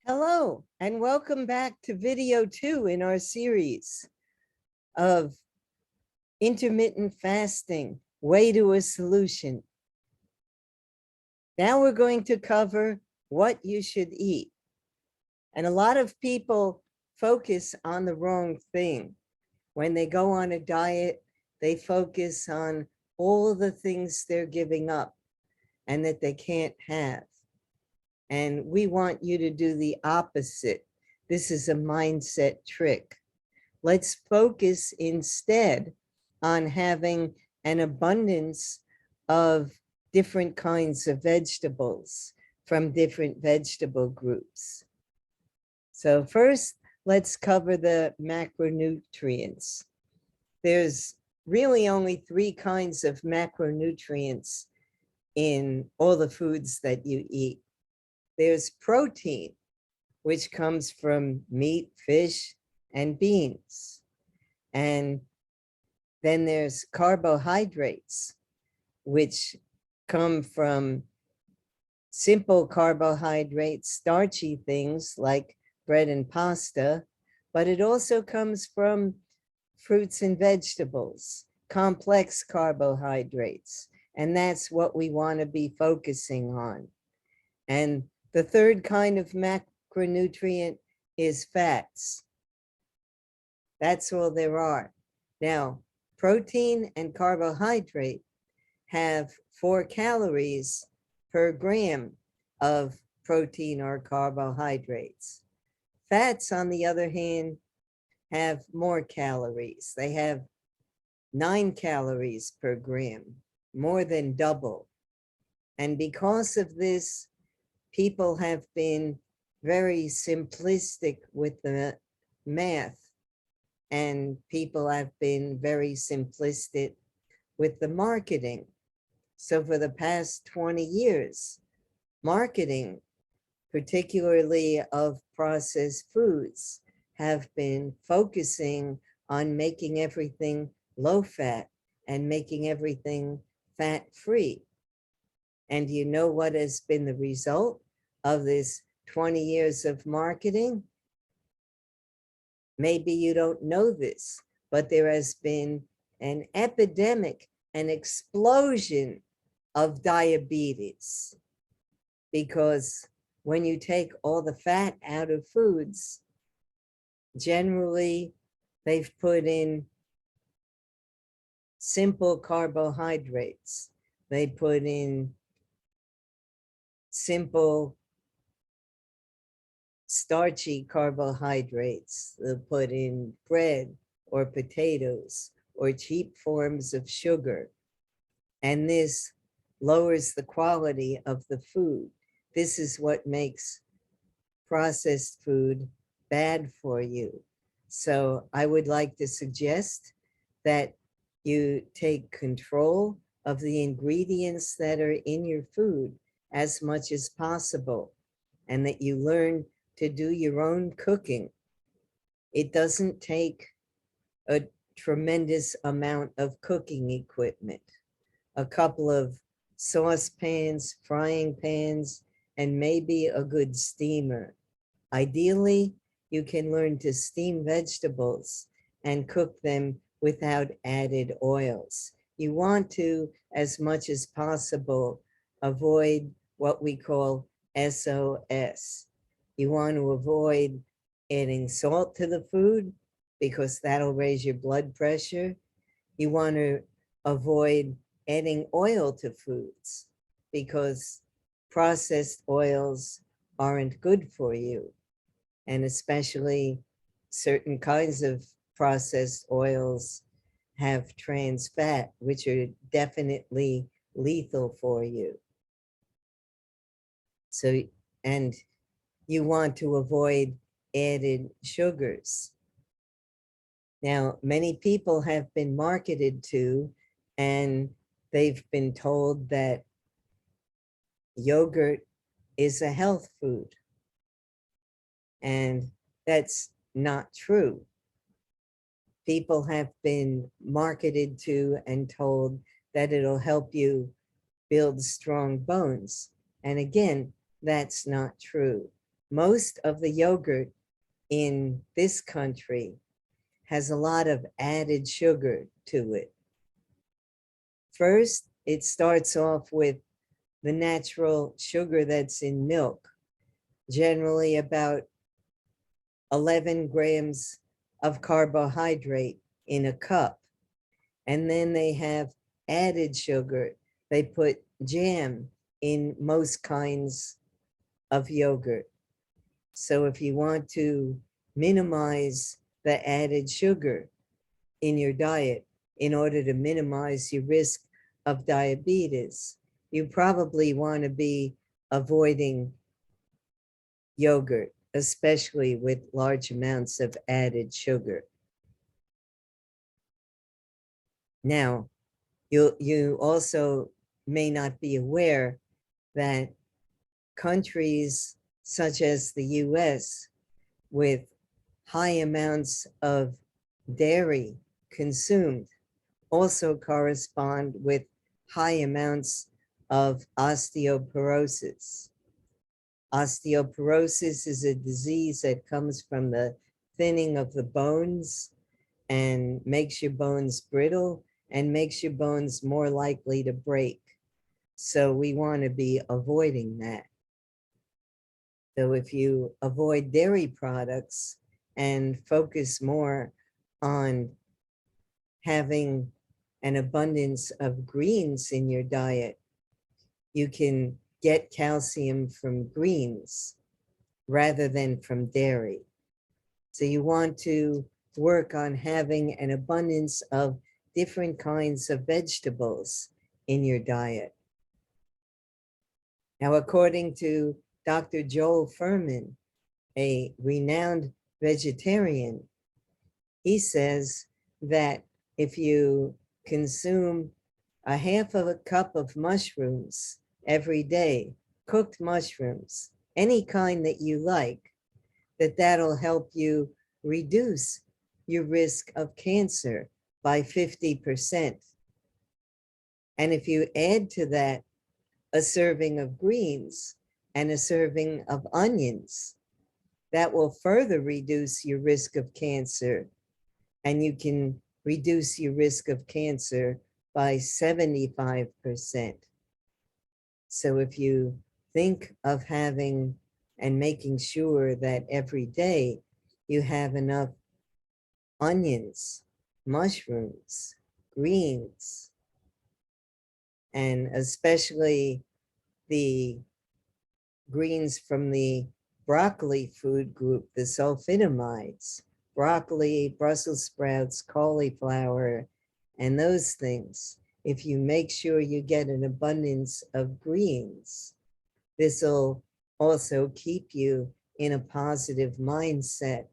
Hello, and welcome back to video 2 in our series of intermittent fasting, way to a solution. Now we're going to cover what you should eat. And a lot of people focus on the wrong thing. When they go on a diet, they focus on all the things they're giving up and that they can't have. And we want you to do the opposite. This is a mindset trick. Let's focus instead on having an abundance of different kinds of vegetables from different vegetable groups. So first, let's cover the macronutrients. There's really only 3 kinds of macronutrients in all the foods that you eat. There's protein, which comes from meat, fish, and beans. And then there's carbohydrates, which come from simple carbohydrates, starchy things like bread and pasta, but it also comes from fruits and vegetables, complex carbohydrates. And that's what we want to be focusing on. And the third kind of macronutrient is fats. That's all there are. Now, protein and carbohydrate have 4 calories per gram of protein or carbohydrates. Fats, on the other hand, have more calories. They have 9 calories per gram, more than double. And because of this, people have been very simplistic with the math, and people have been very simplistic with the marketing. So for the past 20 years, marketing, particularly of processed foods, have been focusing on making everything low fat and making everything fat-free. And you know what has been the result of this 20 years of marketing? Maybe you don't know this, but there has been an epidemic, an explosion of diabetes. Because when you take all the fat out of foods, generally they've put in simple carbohydrates. They put in simple starchy carbohydrates. They'll put in bread or potatoes or cheap forms of sugar. And this lowers the quality of the food. This is what makes processed food bad for you. So I would like to suggest that you take control of the ingredients that are in your food as much as possible, and that you learn to do your own cooking. It doesn't take a tremendous amount of cooking equipment. A couple of saucepans, frying pans, and maybe a good steamer. Ideally, you can learn to steam vegetables and cook them without added oils. You want to, as much as possible, avoid what we call SOS. You want to avoid adding salt to the food because that'll raise your blood pressure. You want to avoid adding oil to foods because processed oils aren't good for you. And especially certain kinds of processed oils have trans fat, which are definitely lethal for you. So, and you want to avoid added sugars. Now, many people have been marketed to, and they've been told that yogurt is a health food. And that's not true. People have been marketed to and told that it'll help you build strong bones. And again, that's not true. most of the yogurt in this country has a lot of added sugar to it. First, it starts off with the natural sugar that's in milk, generally about 11 grams of carbohydrate in a cup. And then they have added sugar. They put jam in most kinds of yogurt. So if you want to minimize the added sugar in your diet in order to minimize your risk of diabetes, you probably want to be avoiding yogurt, especially with large amounts of added sugar. Now, you also may not be aware that countries such as the US, with high amounts of dairy consumed, also correspond with high amounts of osteoporosis. Osteoporosis is a disease that comes from the thinning of the bones and makes your bones brittle and makes your bones more likely to break. So we want to be avoiding that. So if you avoid dairy products and focus more on having an abundance of greens in your diet, you can get calcium from greens rather than from dairy. So you want to work on having an abundance of different kinds of vegetables in your diet. Now, according to Dr. Joel Fuhrman, a renowned vegetarian, he says that if you consume a half of a cup of mushrooms every day, cooked mushrooms, any kind that you like, that'll help you reduce your risk of cancer by 50%. And if you add to that a serving of greens and a serving of onions, that will further reduce your risk of cancer. And you can reduce your risk of cancer by 75%. So if you think of having and making sure that every day you have enough onions, mushrooms, greens, and especially the greens from the broccoli food group, the sulfonamides, broccoli, Brussels sprouts, cauliflower, and those things. If you make sure you get an abundance of greens, this will also keep you in a positive mindset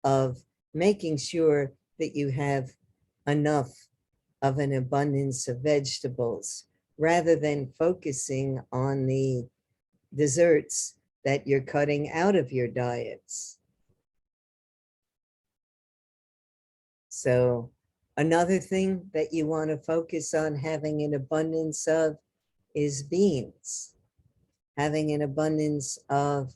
of making sure that you have enough of an abundance of vegetables rather than focusing on the desserts that you're cutting out of your diets. So another thing that you want to focus on having an abundance of is beans. Having an abundance of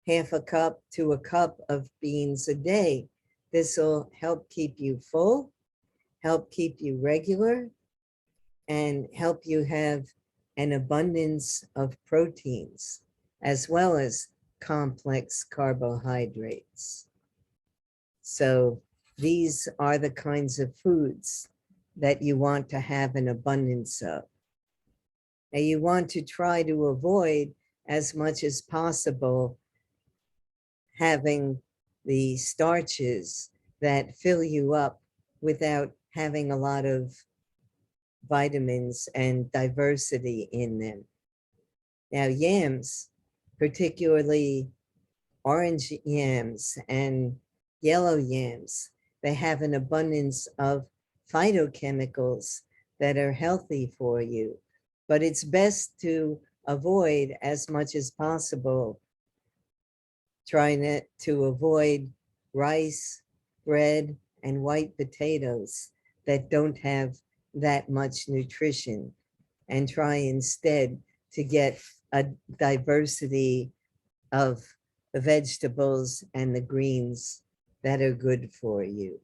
half a cup to a cup of beans a day. This will help keep you full, help keep you regular, and help you have an abundance of proteins, as well as complex carbohydrates. So these are the kinds of foods that you want to have an abundance of. And you want to try to avoid as much as possible having the starches that fill you up without having a lot of vitamins and diversity in them. Now, yams, particularly orange yams and yellow yams, they have an abundance of phytochemicals that are healthy for you. But it's best to avoid as much as possible, trying to avoid rice, bread, and white potatoes that don't have that much nutrition, and try instead to get a diversity of the vegetables and the greens that are good for you.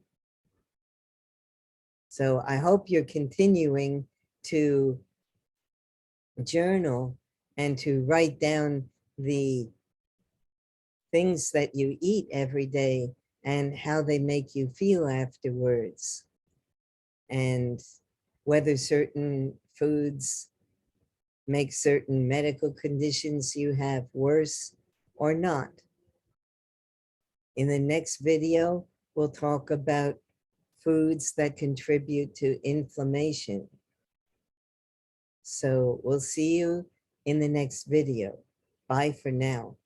So I hope you're continuing to journal and to write down the things that you eat every day and how they make you feel afterwards, and whether certain foods make certain medical conditions you have worse or not. In the next video, we'll talk about foods that contribute to inflammation. So we'll see you in the next video. Bye for now.